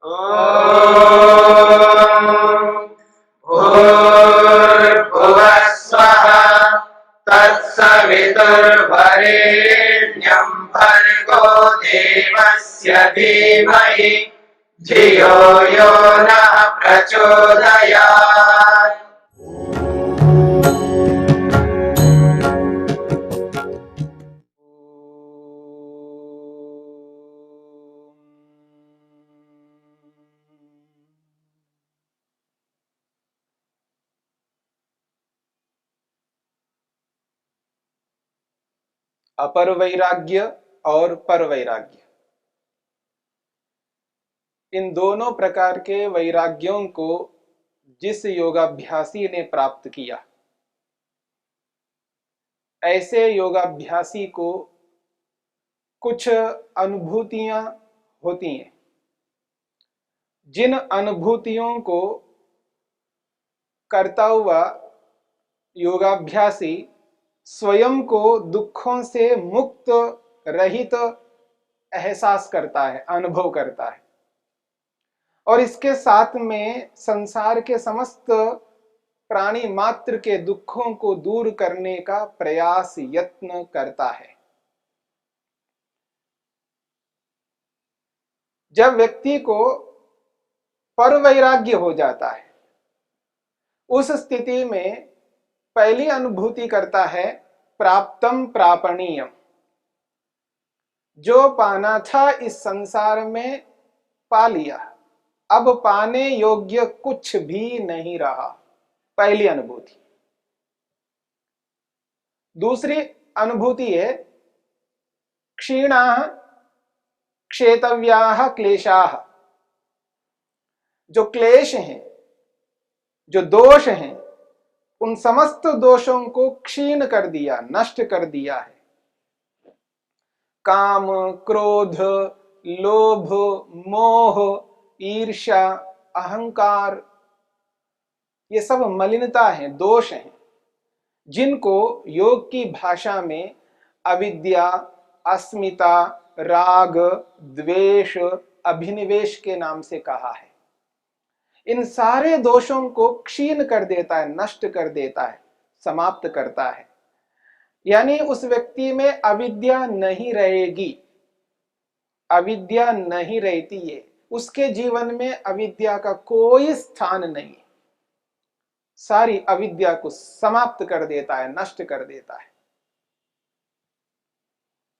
भूर्भुवः स्वः तत्सवितुर्वरेण्यं भर्गो देवस्य धीमहि धियो यो नः प्रचोदयात्। अपर वैराग्य और पर वैराग्य, इन दोनों प्रकार के वैराग्यों को जिस योगाभ्यासी ने प्राप्त किया, ऐसे योगाभ्यासी को कुछ अनुभूतियां होती हैं, जिन अनुभूतियों को करता हुआ योगाभ्यासी स्वयं को दुखों से मुक्त रहित एहसास करता है, अनुभव करता है, और इसके साथ में संसार के समस्त प्राणी मात्र के दुखों को दूर करने का प्रयास यत्न करता है। जब व्यक्ति को पर वैराग्य हो जाता है, उस स्थिति में पहली अनुभूति करता है प्राप्तम प्रापणीयम। जो पाना था इस संसार में पा लिया, अब पाने योग्य कुछ भी नहीं रहा, पहली अनुभूति। दूसरी अनुभूति है क्षीणाः क्षेतव्याः क्लेशाः। जो क्लेश हैं, जो दोष हैं, उन समस्त दोषों को क्षीण कर दिया, नष्ट कर दिया है। काम, क्रोध, लोभ, मोह, ईर्ष्या, अहंकार, ये सब मलिनता है, दोष हैं, जिनको योग की भाषा में अविद्या, अस्मिता, राग, द्वेष, अभिनिवेश के नाम से कहा है। इन सारे दोषों को क्षीण कर देता है, नष्ट कर देता है, समाप्त करता है। यानी उस व्यक्ति में अविद्या नहीं रहेगी। अविद्या नहीं रहती है, उसके जीवन में अविद्या का कोई स्थान नहीं है। सारी अविद्या को समाप्त कर देता है, नष्ट कर देता है।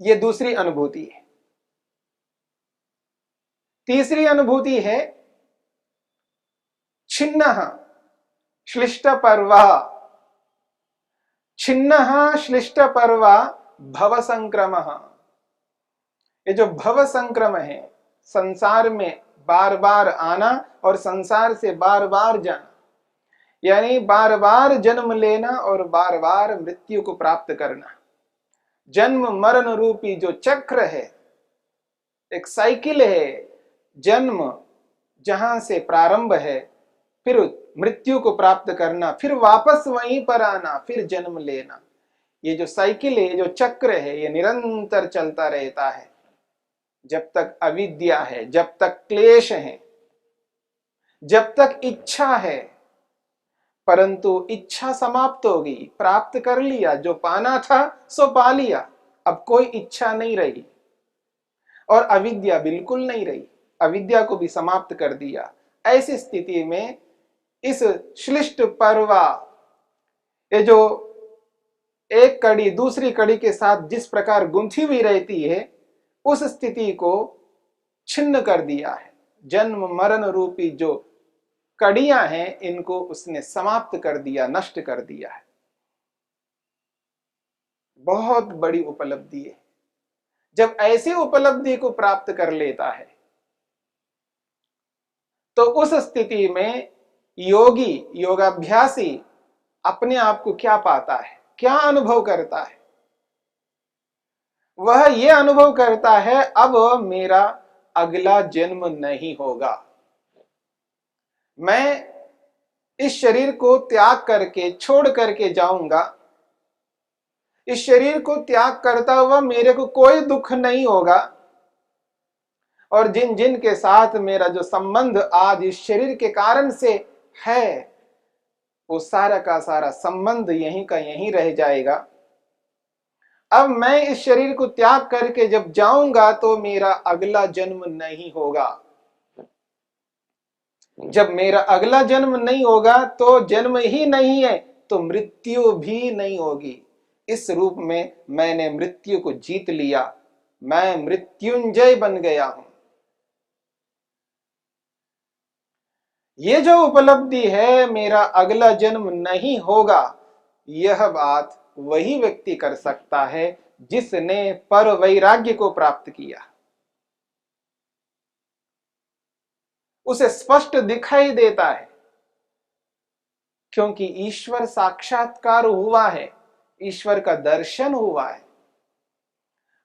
यह दूसरी अनुभूति है। तीसरी अनुभूति है छिन्नः श्लिष्टपर्वा। छिन्नः श्लिष्टपर्वा भव संक्रमः। ये जो भव संक्रम है, संसार में बार बार आना और संसार से बार बार जाना, यानी बार बार जन्म लेना और बार बार मृत्यु को प्राप्त करना। जन्म मरण रूपी जो चक्र है, एक साइकिल है। जन्म जहां से प्रारंभ है, फिर मृत्यु को प्राप्त करना, फिर वापस वहीं पर आना, फिर जन्म लेना। ये जो साइकिल है, जो चक्र है, ये निरंतर चलता रहता है जब तक अविद्या है, जब तक क्लेश है, जब तक इच्छा है। परंतु इच्छा समाप्त हो गई, प्राप्त कर लिया, जो पाना था सो पा लिया, अब कोई इच्छा नहीं रही और अविद्या बिल्कुल नहीं रही, अविद्या को भी समाप्त कर दिया। ऐसी स्थिति में इस श्लिष्ट पर्वा, ये जो एक कड़ी दूसरी कड़ी के साथ जिस प्रकार गुंथी हुई रहती है, उस स्थिति को छिन्न कर दिया है। जन्म मरण रूपी जो कड़ियां हैं, इनको उसने समाप्त कर दिया, नष्ट कर दिया है। बहुत बड़ी उपलब्धि है। जब ऐसी उपलब्धि को प्राप्त कर लेता है, तो उस स्थिति में योगी, योगाभ्यासी अपने आप को क्या पाता है, क्या अनुभव करता है? वह यह अनुभव करता है, अब मेरा अगला जन्म नहीं होगा। मैं इस शरीर को त्याग करके, छोड़ करके जाऊंगा। इस शरीर को त्याग करता हुआ मेरे को कोई दुख नहीं होगा और जिन जिन के साथ मेरा जो संबंध आज इस शरीर के कारण से है, वो सारा का सारा संबंध यहीं का यहीं रह जाएगा। अब मैं इस शरीर को त्याग करके जब जाऊंगा तो मेरा अगला जन्म नहीं होगा। जब मेरा अगला जन्म नहीं होगा तो जन्म ही नहीं है तो मृत्यु भी नहीं होगी। इस रूप में मैंने मृत्यु को जीत लिया, मैं मृत्युंजय बन गया हूं। ये जो उपलब्धि है, मेरा अगला जन्म नहीं होगा, यह बात वही व्यक्ति कर सकता है जिसने पर वैराग्य को प्राप्त किया। उसे स्पष्ट दिखाई देता है, क्योंकि ईश्वर साक्षात्कार हुआ है, ईश्वर का दर्शन हुआ है,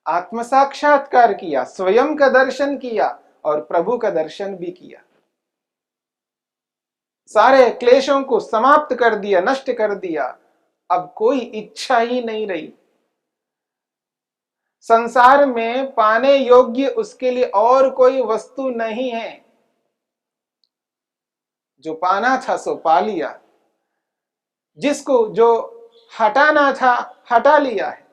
आत्म साक्षात्कार किया, स्वयं का दर्शन किया और प्रभु का दर्शन भी किया। सारे क्लेशों को समाप्त कर दिया, नष्ट कर दिया। अब कोई इच्छा ही नहीं रही। संसार में पाने योग्य उसके लिए और कोई वस्तु नहीं है। जो पाना था सो पा लिया, जिसको जो हटाना था हटा लिया है,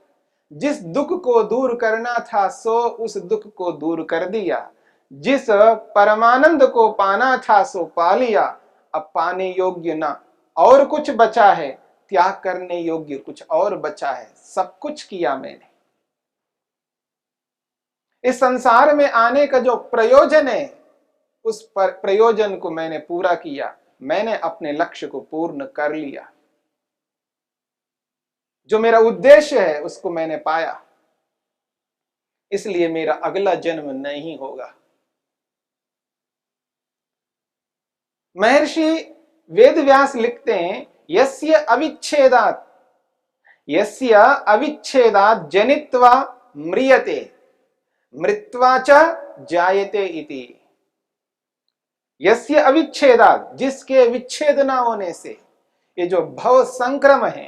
जिस दुख को दूर करना था सो उस दुख को दूर कर दिया, जिस परमानंद को पाना था सो पा लिया। अब पाने योग्य ना और कुछ बचा है, त्याग करने योग्य कुछ और बचा है। सब कुछ किया मैंने। इस संसार में आने का जो प्रयोजन है, उस प्रयोजन को मैंने पूरा किया, मैंने अपने लक्ष्य को पूर्ण कर लिया। जो मेरा उद्देश्य है उसको मैंने पाया, इसलिए मेरा अगला जन्म नहीं होगा। महर्षि वेदव्यास लिखते हैं, यस्य अविच्छेदात् जनित्वा म्रियते मृत्वा च जायते इति। यस्य अविच्छेदात्, जिसके विच्छेद ना होने से ये जो भव संक्रम है,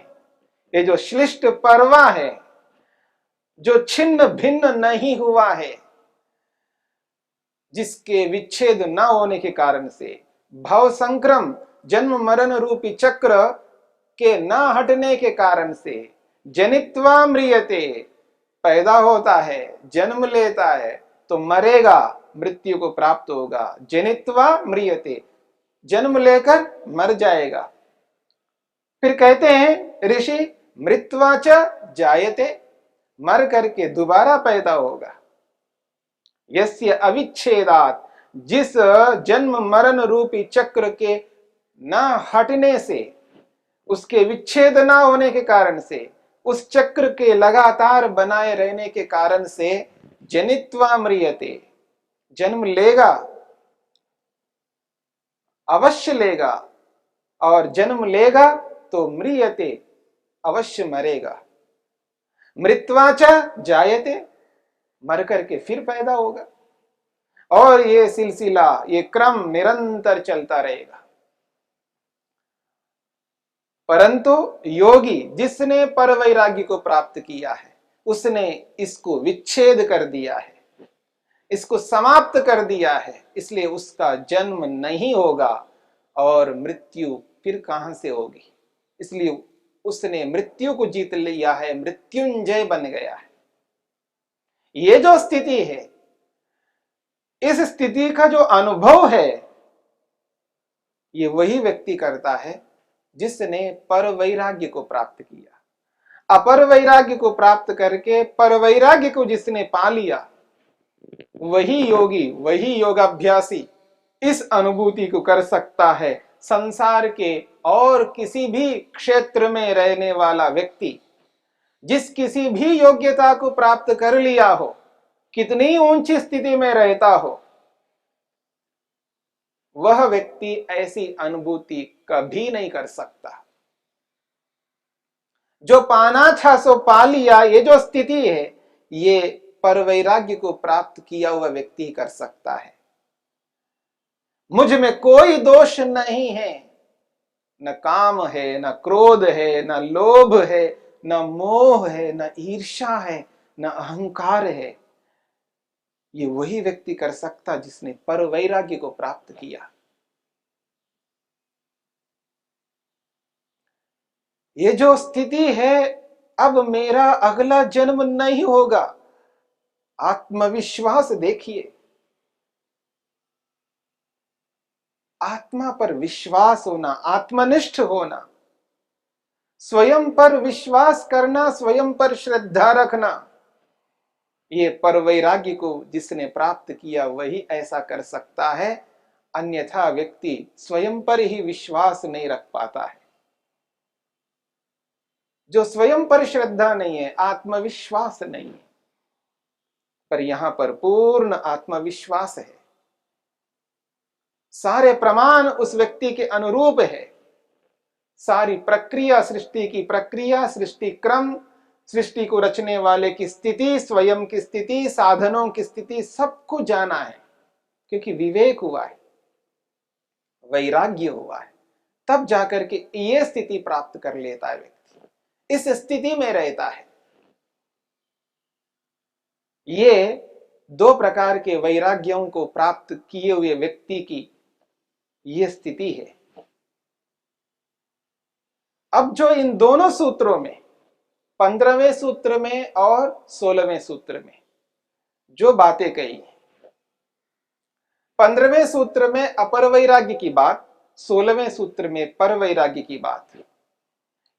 ये जो श्लिष्ट पर्वा है, जो छिन्न भिन्न नहीं हुआ है, जिसके विच्छेद न होने के कारण से भव संक्रम जन्म मरण रूपी चक्र के न हटने के कारण से जनित्वा म्रियते, पैदा होता है, जन्म लेता है तो मरेगा, मृत्यु को प्राप्त होगा। जनित्वा म्रियते, जन्म लेकर मर जाएगा। फिर कहते हैं ऋषि, मृत्वा च जायते, मर करके दोबारा पैदा होगा। यस्य अविच्छेदात्, जिस जन्म मरण रूपी चक्र के न हटने से, उसके विच्छेद न होने के कारण से, उस चक्र के लगातार बनाए रहने के कारण से जनित्वा म्रियते, जन्म लेगा, अवश्य लेगा, और जन्म लेगा तो म्रियते, अवश्य मरेगा। मृत्वा च जायते, मर करके फिर पैदा होगा। और ये सिलसिला, ये क्रम निरंतर चलता रहेगा। परंतु योगी जिसने पर वैराग्य को प्राप्त किया है, उसने इसको विच्छेद कर दिया है, इसको समाप्त कर दिया है, इसलिए उसका जन्म नहीं होगा और मृत्यु फिर कहां से होगी। इसलिए उसने मृत्यु को जीत लिया है, मृत्युंजय बन गया है। ये जो स्थिति है, इस स्थिति का जो अनुभव है, ये वही व्यक्ति करता है जिसने पर वैराग्य को प्राप्त किया। अपर वैराग्य को प्राप्त करके पर वैराग्य को जिसने पा लिया, वही योगी, वही योगाभ्यासी इस अनुभूति को कर सकता है। संसार के और किसी भी क्षेत्र में रहने वाला व्यक्ति, जिस किसी भी योग्यता को प्राप्त कर लिया हो, कितनी ऊंची स्थिति में रहता हो, वह व्यक्ति ऐसी अनुभूति कभी नहीं कर सकता। जो पाना था सो पा लिया, ये जो स्थिति है, ये पर वैराग्य को प्राप्त किया हुआ व्यक्ति कर सकता है। मुझ में कोई दोष नहीं है, न काम है, न क्रोध है, न लोभ है, न मोह है, न ईर्ष्या है, न अहंकार है। ये वही व्यक्ति कर सकता जिसने पर वैराग्य को प्राप्त किया। ये जो स्थिति है, अब मेरा अगला जन्म नहीं होगा, आत्मविश्वास देखिए, आत्मा पर विश्वास होना, आत्मनिष्ठ होना, स्वयं पर विश्वास करना, स्वयं पर श्रद्धा रखना, ये पर वैराग्य को जिसने प्राप्त किया वही ऐसा कर सकता है। अन्यथा व्यक्ति स्वयं पर ही विश्वास नहीं रख पाता है। जो स्वयं पर श्रद्धा नहीं है, आत्मविश्वास नहीं है, पर यहां पर पूर्ण आत्मविश्वास है। सारे प्रमाण उस व्यक्ति के अनुरूप है। सारी प्रक्रिया, सृष्टि की प्रक्रिया, सृष्टि क्रम, सृष्टि को रचने वाले की स्थिति, स्वयं की स्थिति, साधनों की स्थिति, सबको जाना है, क्योंकि विवेक हुआ है, वैराग्य हुआ है, तब जाकर के ये स्थिति प्राप्त कर लेता है व्यक्ति, इस स्थिति में रहता है। ये दो प्रकार के वैराग्यों को प्राप्त किए हुए व्यक्ति की ये स्थिति है। अब जो इन दोनों सूत्रों में, 15वें सूत्र में और 16वें सूत्र में जो बातें कही, 15वें सूत्र में अपर वैराग्य की बात, 16वें सूत्र में पर वैराग्य की बात।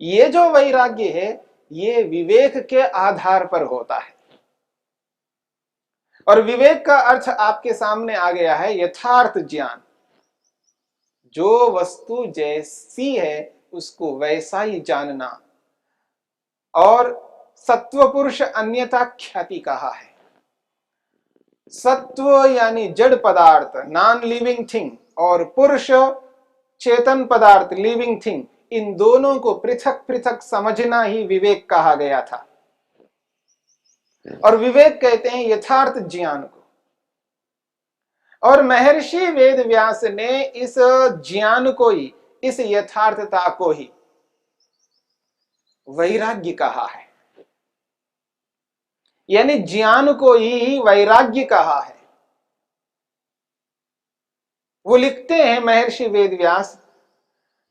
ये जो वैराग्य है ये विवेक के आधार पर होता है, और विवेक का अर्थ आपके सामने आ गया है, यथार्थ ज्ञान। जो वस्तु जैसी है उसको वैसा ही जानना, और सत्व पुरुष अन्यथा ख्याति कहा है। सत्व यानी जड़ पदार्थ, नॉन लिविंग थिंग, और पुरुष चेतन पदार्थ, लिविंग थिंग, इन दोनों को पृथक पृथक समझना ही विवेक कहा गया था। और विवेक कहते हैं यथार्थ ज्ञान को। और महर्षि वेद व्यास ने इस ज्ञान को ही, इस यथार्थता को ही वैराग्य कहा है, यानी ज्ञान को ही वैराग्य कहा है। वो लिखते हैं महर्षि वेद व्यास,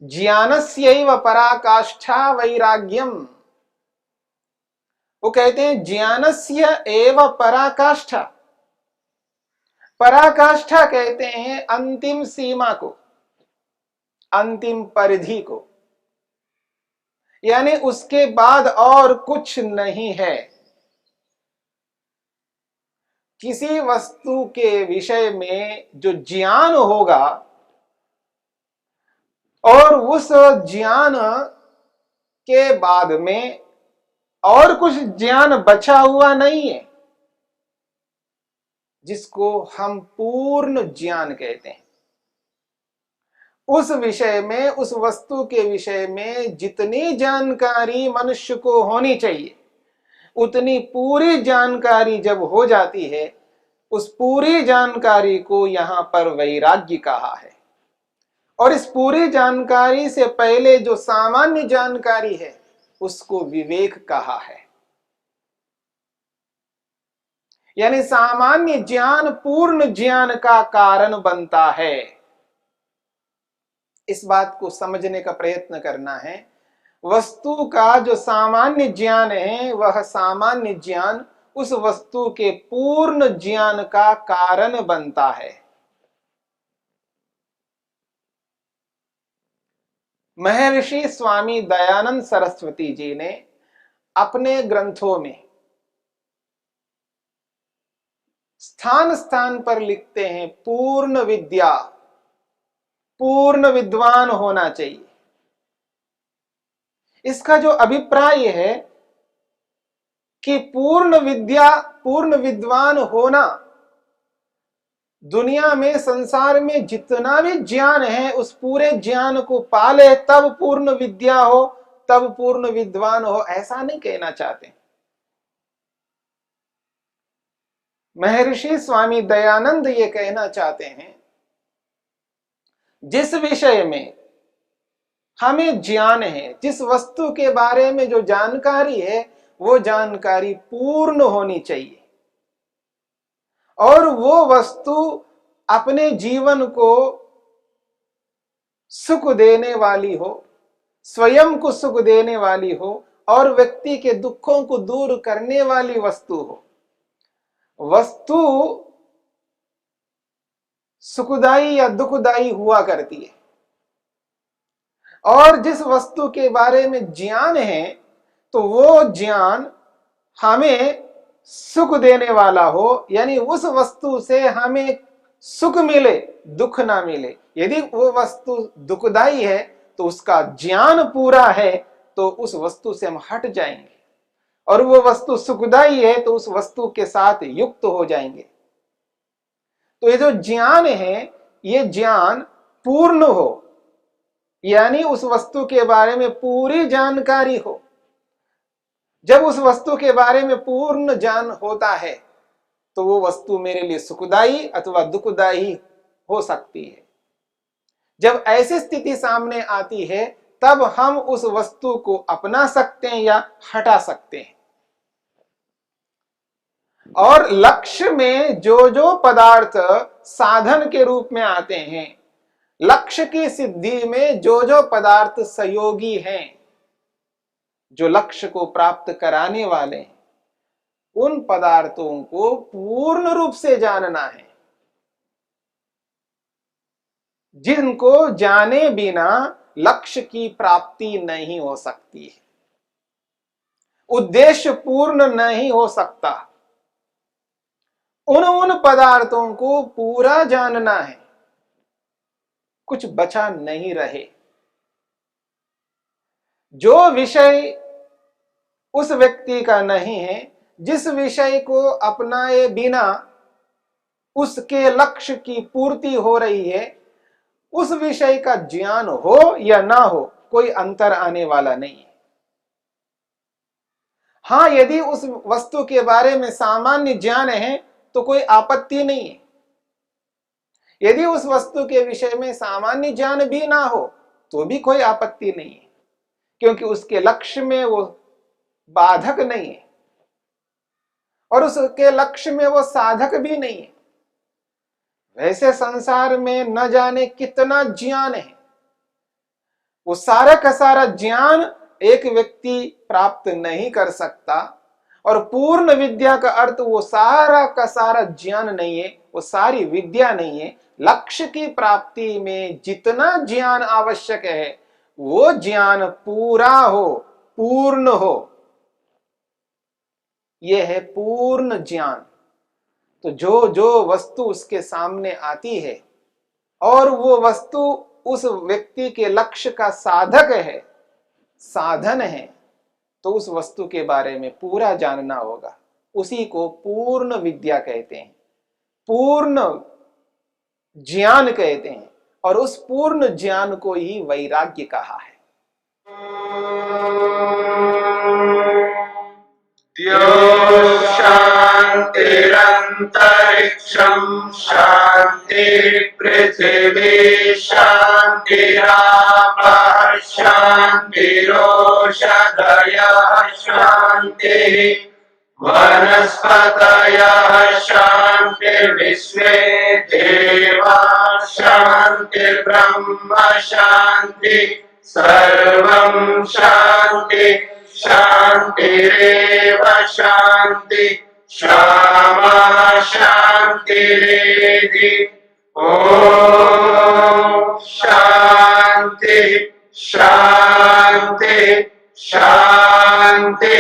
ज्ञानस्यैव पराकाष्ठा वैराग्यम। वो कहते हैं ज्ञानस्य एव पराकाष्ठा। पराकाष्ठा कहते हैं अंतिम सीमा को, अंतिम परिधि को, यानी उसके बाद और कुछ नहीं है। किसी वस्तु के विषय में जो ज्ञान होगा और उस ज्ञान के बाद में और कुछ ज्ञान बचा हुआ नहीं है, जिसको हम पूर्ण ज्ञान कहते हैं। उस विषय में, उस वस्तु के विषय में जितनी जानकारी मनुष्य को होनी चाहिए, उतनी पूरी जानकारी जब हो जाती है, उस पूरी जानकारी को यहां पर वैराग्य कहा है। और इस पूरी जानकारी से पहले जो सामान्य जानकारी है उसको विवेक कहा है। यानी सामान्य ज्ञान पूर्ण ज्ञान का कारण बनता है। इस बात को समझने का प्रयत्न करना है। वस्तु का जो सामान्य ज्ञान है, वह सामान्य ज्ञान उस वस्तु के पूर्ण ज्ञान का कारण बनता है। महर्षि स्वामी दयानंद सरस्वती जी ने अपने ग्रंथों में स्थान स्थान पर लिखते हैं, पूर्ण विद्या, पूर्ण विद्वान होना चाहिए। इसका जो अभिप्राय है कि पूर्ण विद्या, पूर्ण विद्वान होना, दुनिया में, संसार में जितना भी ज्ञान है उस पूरे ज्ञान को पाले तब पूर्ण विद्या हो, तब पूर्ण विद्वान हो, ऐसा नहीं कहना चाहते। महर्षि स्वामी दयानंद ये कहना चाहते हैं, जिस विषय में हमें ज्ञान है, जिस वस्तु के बारे में जो जानकारी है, वो जानकारी पूर्ण होनी चाहिए। और वो वस्तु अपने जीवन को सुख देने वाली हो, स्वयं को सुख देने वाली हो और व्यक्ति के दुखों को दूर करने वाली वस्तु हो। वस्तु सुखदाई या दुखदाई हुआ करती है, और जिस वस्तु के बारे में ज्ञान है तो वो ज्ञान हमें सुख देने वाला हो, यानी उस वस्तु से हमें सुख मिले, दुख ना मिले। यदि वो वस्तु दुखदाई है तो उसका ज्ञान पूरा है तो उस वस्तु से हम हट जाएंगे, और वो वस्तु सुखदाई है तो उस वस्तु के साथ युक्त हो जाएंगे। तो ये जो ज्ञान है, ये ज्ञान पूर्ण हो, यानी उस वस्तु के बारे में पूरी जानकारी हो। जब उस वस्तु के बारे में पूर्ण ज्ञान होता है तो वो वस्तु मेरे लिए सुखदाई अथवा दुखदाई हो सकती है। जब ऐसी स्थिति सामने आती है तब हम उस वस्तु को अपना सकते हैं या हटा सकते हैं। और लक्ष्य में जो जो पदार्थ साधन के रूप में आते हैं, लक्ष्य की सिद्धि में जो जो पदार्थ सहयोगी हैं, जो लक्ष्य को प्राप्त कराने वाले हैं, उन पदार्थों को पूर्ण रूप से जानना है, जिनको जाने बिना लक्ष्य की प्राप्ति नहीं हो सकती है, उद्देश्य पूर्ण नहीं हो सकता। उन पदार्थों को पूरा जानना है, कुछ बचा नहीं रहे। जो विषय उस व्यक्ति का नहीं है, जिस विषय को अपनाए बिना उसके लक्ष्य की पूर्ति हो रही है, उस विषय का ज्ञान हो या ना हो कोई अंतर आने वाला नहीं है। हाँ, यदि उस वस्तु के बारे में सामान्य ज्ञान है तो कोई आपत्ति नहीं है। यदि उस वस्तु के विषय में सामान्य ज्ञान भी ना हो तो भी कोई आपत्ति नहीं है, क्योंकि उसके लक्ष्य में वो बाधक नहीं है और उसके लक्ष्य में वो साधक भी नहीं है। वैसे संसार में न जाने कितना ज्ञान है, वो सारा का सारा ज्ञान एक व्यक्ति प्राप्त नहीं कर सकता। और पूर्ण विद्या का अर्थ वो सारा का सारा ज्ञान नहीं है, वो सारी विद्या नहीं है। लक्ष्य की प्राप्ति में जितना ज्ञान आवश्यक है वो ज्ञान पूरा हो, पूर्ण हो, यह है पूर्ण ज्ञान। तो जो जो वस्तु उसके सामने आती है और वो वस्तु उस व्यक्ति के लक्ष्य का साधक है, साधन है, तो उस वस्तु के बारे में पूरा जानना होगा। उसी को पूर्ण विद्या कहते हैं, पूर्ण ज्ञान कहते हैं, और उस पूर्ण ज्ञान को ही वैराग्य कहा है। शांतिरंतरिक्षं शांति पृथिवी शांतिरापः शांतिरोषधयः शांतिः वनस्पतयः शांतिर्विश्वे देवाः शांतिर्ब्रह्म शांति सर्वं शांति शांतिरेव शांति क्षमा शांतिरेधि। ओम शांति शांति शांति।